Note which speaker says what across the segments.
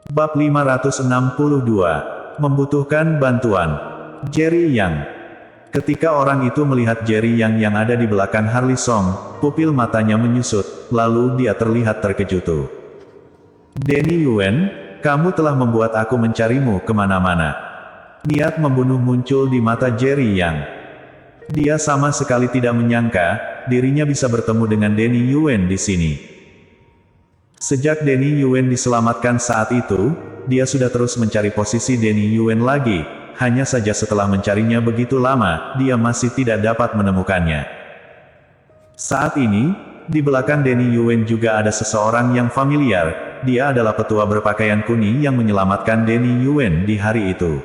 Speaker 1: Bab 562. Membutuhkan bantuan. Jerry Yang. Ketika orang itu melihat Jerry Yang ada di belakang Harley Song, pupil matanya menyusut, lalu dia terlihat terkejut. Denny Yuen, kamu telah membuat aku mencarimu kemana-mana. Niat membunuh muncul di mata Jerry Yang. Dia sama sekali tidak menyangka, dirinya bisa bertemu dengan Denny Yuen di sini. Sejak Denny Yuen diselamatkan saat itu, dia sudah terus mencari posisi Denny Yuen lagi, hanya saja setelah mencarinya begitu lama, dia masih tidak dapat menemukannya. Saat ini, di belakang Denny Yuen juga ada seseorang yang familiar, dia adalah petua berpakaian kuning yang menyelamatkan Denny Yuen di hari itu.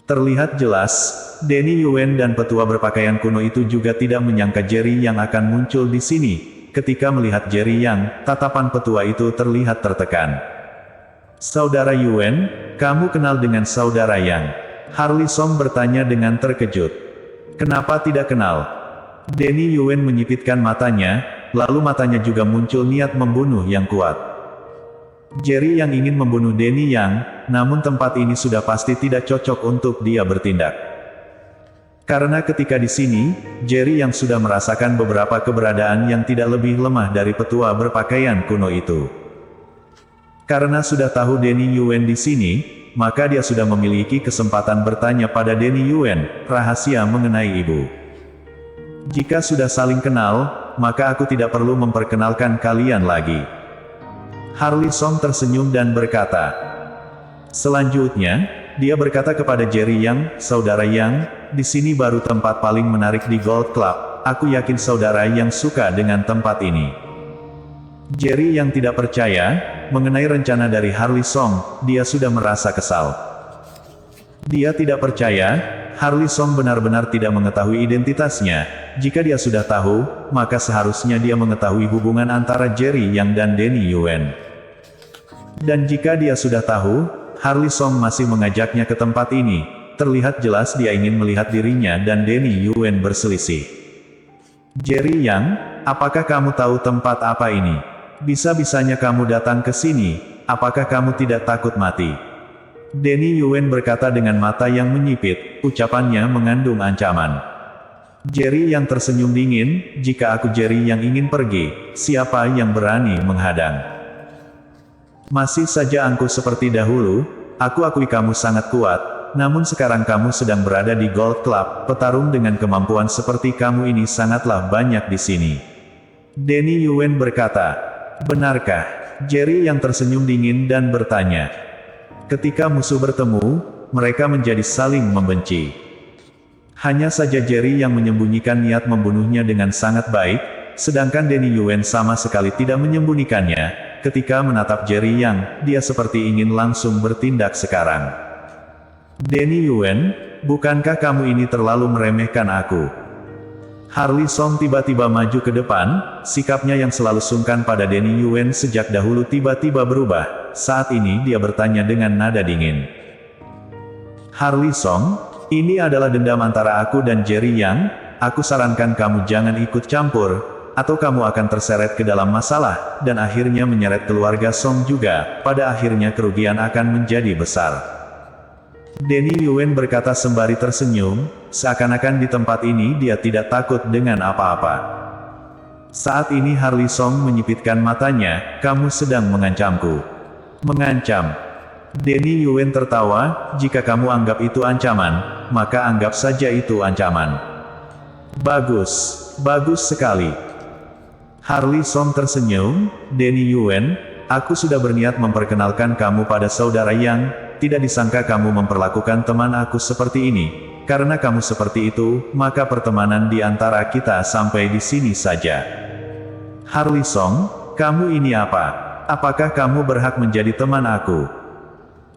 Speaker 1: Terlihat jelas, Denny Yuen dan petua berpakaian kuno itu juga tidak menyangka Jerry Yang akan muncul di sini. Ketika melihat Jerry Yang, tatapan petua itu terlihat tertekan. Saudara Yuen, kamu kenal dengan saudara Yang? Harley Song bertanya dengan terkejut. Kenapa tidak kenal? Denny Yuen menyipitkan matanya, lalu matanya juga muncul niat membunuh yang kuat. Jerry Yang ingin membunuh Denny Yang, namun tempat ini sudah pasti tidak cocok untuk dia bertindak. Karena ketika di sini, Jerry Yang sudah merasakan beberapa keberadaan yang tidak lebih lemah dari petua berpakaian kuno itu. Karena sudah tahu Denny Yuen di sini, maka dia sudah memiliki kesempatan bertanya pada Denny Yuen, rahasia mengenai ibu. Jika sudah saling kenal, maka aku tidak perlu memperkenalkan kalian lagi. Harley Song tersenyum dan berkata. Selanjutnya, dia berkata kepada Jerry Yang, saudara Yang, di sini baru tempat paling menarik di Gold Club, aku yakin saudara Yang suka dengan tempat ini. Jerry Yang tidak percaya, mengenai rencana dari Harley Song, dia sudah merasa kesal. Dia tidak percaya, Harley Song benar-benar tidak mengetahui identitasnya, jika dia sudah tahu, maka seharusnya dia mengetahui hubungan antara Jerry Yang dan Denny Yuen. Dan jika dia sudah tahu, Harley Song masih mengajaknya ke tempat ini, terlihat jelas dia ingin melihat dirinya dan Denny Yuen berselisih. Jerry Yang, apakah kamu tahu tempat apa ini? Bisa-bisanya kamu datang ke sini, apakah kamu tidak takut mati? Denny Yuen berkata dengan mata yang menyipit, ucapannya mengandung ancaman. Jerry Yang tersenyum dingin, jika aku Jerry Yang ingin pergi, siapa yang berani menghadang? Masih saja angkuh seperti dahulu, aku akui kamu sangat kuat, namun sekarang kamu sedang berada di Gold Club, petarung dengan kemampuan seperti kamu ini sangatlah banyak di sini. Denny Yuen berkata, benarkah? Jerry Yang tersenyum dingin dan bertanya. Ketika musuh bertemu, mereka menjadi saling membenci. Hanya saja Jerry Yang menyembunyikan niat membunuhnya dengan sangat baik, sedangkan Denny Yuen sama sekali tidak menyembunyikannya. Ketika menatap Jerry Yang, dia seperti ingin langsung bertindak sekarang. Denny Yuen, bukankah kamu ini terlalu meremehkan aku? Harley Song tiba-tiba maju ke depan, sikapnya yang selalu sungkan pada Denny Yuen sejak dahulu tiba-tiba berubah, saat ini dia bertanya dengan nada dingin. Harley Song, ini adalah dendam antara aku dan Jerry Yang, aku sarankan kamu jangan ikut campur, atau kamu akan terseret ke dalam masalah, dan akhirnya menyeret keluarga Song juga, pada akhirnya kerugian akan menjadi besar. Denny Yuen berkata sembari tersenyum, seakan-akan di tempat ini dia tidak takut dengan apa-apa. Saat ini Harley Song menyipitkan matanya, kamu sedang mengancamku. Mengancam. Denny Yuen tertawa, jika kamu anggap itu ancaman, maka anggap saja itu ancaman. Bagus, bagus sekali. Harley Song tersenyum, Denny Yuen, aku sudah berniat memperkenalkan kamu pada saudara Yang, tidak disangka kamu memperlakukan teman aku seperti ini. Karena kamu seperti itu, maka pertemanan di antara kita sampai di sini saja. Harley Song, kamu ini apa? Apakah kamu berhak menjadi teman aku?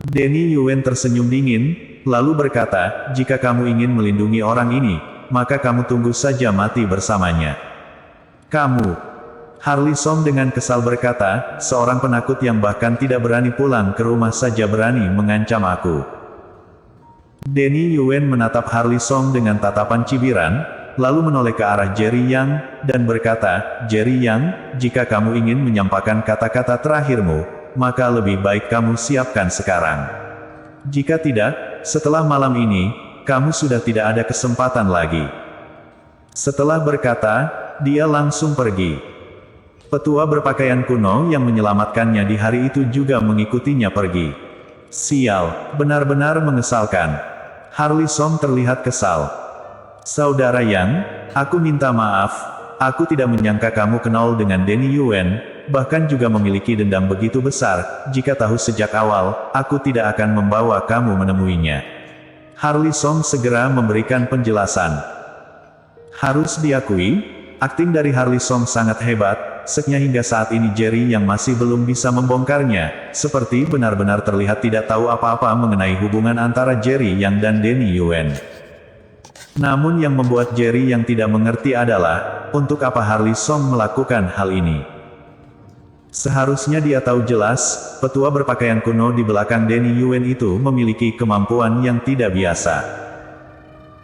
Speaker 1: Denny Yuen tersenyum dingin, lalu berkata, jika kamu ingin melindungi orang ini, maka kamu tunggu saja mati bersamanya. Kamu. Harley Song dengan kesal berkata, seorang penakut yang bahkan tidak berani pulang ke rumah saja berani mengancam aku. Denny Yuen menatap Harley Song dengan tatapan cibiran, lalu menoleh ke arah Jerry Yang, dan berkata, Jerry Yang, jika kamu ingin menyampaikan kata-kata terakhirmu, maka lebih baik kamu siapkan sekarang. Jika tidak, setelah malam ini, kamu sudah tidak ada kesempatan lagi." Setelah berkata, dia langsung pergi. Petua berpakaian kuno yang menyelamatkannya di hari itu juga mengikutinya pergi. Sial, benar-benar mengesalkan. Harli Song terlihat kesal. "Saudara Yang, aku minta maaf, aku tidak menyangka kamu kenal dengan Denny Yuan, bahkan juga memiliki dendam begitu besar. Jika tahu sejak awal, aku tidak akan membawa kamu menemuinya." Harli Song segera memberikan penjelasan. Harus diakui, akting dari Harli Song sangat hebat, hingga saat ini Jerry yang masih belum bisa membongkarnya, seperti benar-benar terlihat tidak tahu apa-apa mengenai hubungan antara Jerry Yang dan Denny Yuan. Namun yang membuat Jerry yang tidak mengerti adalah, untuk apa Harli Song melakukan hal ini. Seharusnya dia tahu jelas, petua berpakaian kuno di belakang Denny Yuan itu memiliki kemampuan yang tidak biasa.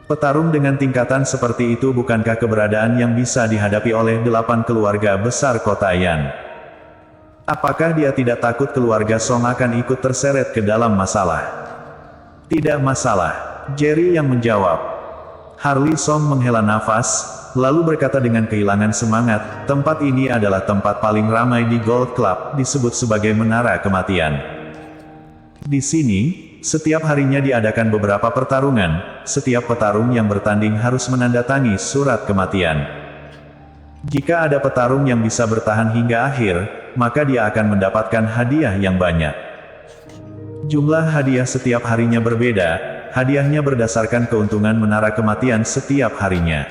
Speaker 1: Petarung dengan tingkatan seperti itu bukankah keberadaan yang bisa dihadapi oleh 8 keluarga besar kota Yan? Apakah dia tidak takut keluarga Song akan ikut terseret ke dalam masalah? "Tidak masalah," Jerry yang menjawab. Harli Song menghela nafas, lalu berkata dengan kehilangan semangat, "Tempat ini adalah tempat paling ramai di Gold Club, disebut sebagai Menara Kematian. Di sini, setiap harinya diadakan beberapa pertarungan, setiap petarung yang bertanding harus menandatangani surat kematian. Jika ada petarung yang bisa bertahan hingga akhir, maka dia akan mendapatkan hadiah yang banyak. Jumlah hadiah setiap harinya berbeda, hadiahnya berdasarkan keuntungan menara kematian setiap harinya.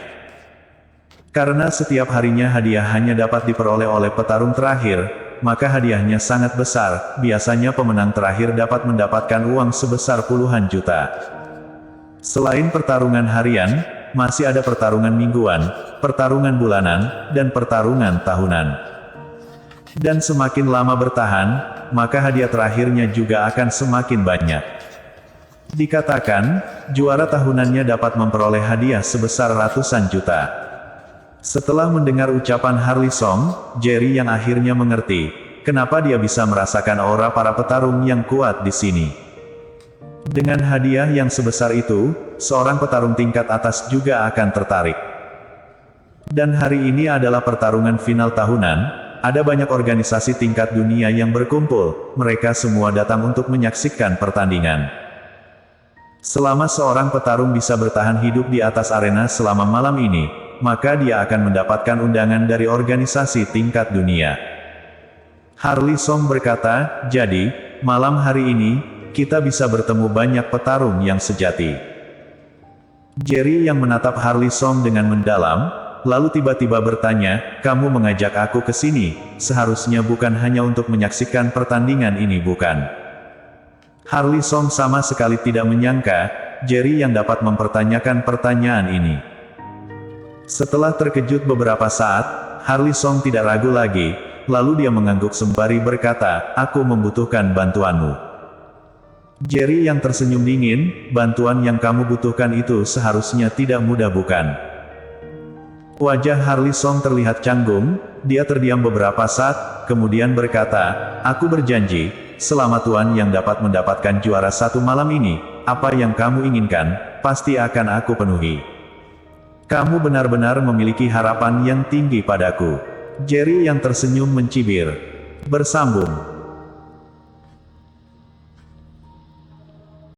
Speaker 1: Karena setiap harinya hadiah hanya dapat diperoleh oleh petarung terakhir, maka hadiahnya sangat besar. Biasanya pemenang terakhir dapat mendapatkan uang sebesar puluhan juta. Selain pertarungan harian, masih ada pertarungan mingguan, pertarungan bulanan, dan pertarungan tahunan. Dan semakin lama bertahan, maka hadiah terakhirnya juga akan semakin banyak. Dikatakan, juara tahunannya dapat memperoleh hadiah sebesar ratusan juta. Setelah mendengar ucapan Harli Song, Jerry yang akhirnya mengerti, kenapa dia bisa merasakan aura para petarung yang kuat di sini. Dengan hadiah yang sebesar itu, seorang petarung tingkat atas juga akan tertarik. Dan hari ini adalah pertarungan final tahunan, ada banyak organisasi tingkat dunia yang berkumpul, mereka semua datang untuk menyaksikan pertandingan. Selama seorang petarung bisa bertahan hidup di atas arena selama malam ini, maka dia akan mendapatkan undangan dari organisasi tingkat dunia. Harli Song berkata, "Jadi, malam hari ini, kita bisa bertemu banyak petarung yang sejati." Jerry yang menatap Harli Song dengan mendalam, lalu tiba-tiba bertanya, "Kamu mengajak aku ke sini, seharusnya bukan hanya untuk menyaksikan pertandingan ini bukan?" Harli Song sama sekali tidak menyangka, Jerry yang dapat mempertanyakan pertanyaan ini. Setelah terkejut beberapa saat, Harli Song tidak ragu lagi, lalu dia mengangguk sembari berkata, "Aku membutuhkan bantuanmu." Jerry yang tersenyum dingin, "Bantuan yang kamu butuhkan itu seharusnya tidak mudah bukan?" Wajah Harli Song terlihat canggung, dia terdiam beberapa saat, kemudian berkata, "Aku berjanji, selama Tuan yang dapat mendapatkan juara satu malam ini, apa yang kamu inginkan, pasti akan aku penuhi. Kamu benar-benar memiliki harapan yang tinggi padaku." Jerry yang tersenyum mencibir. Bersambung.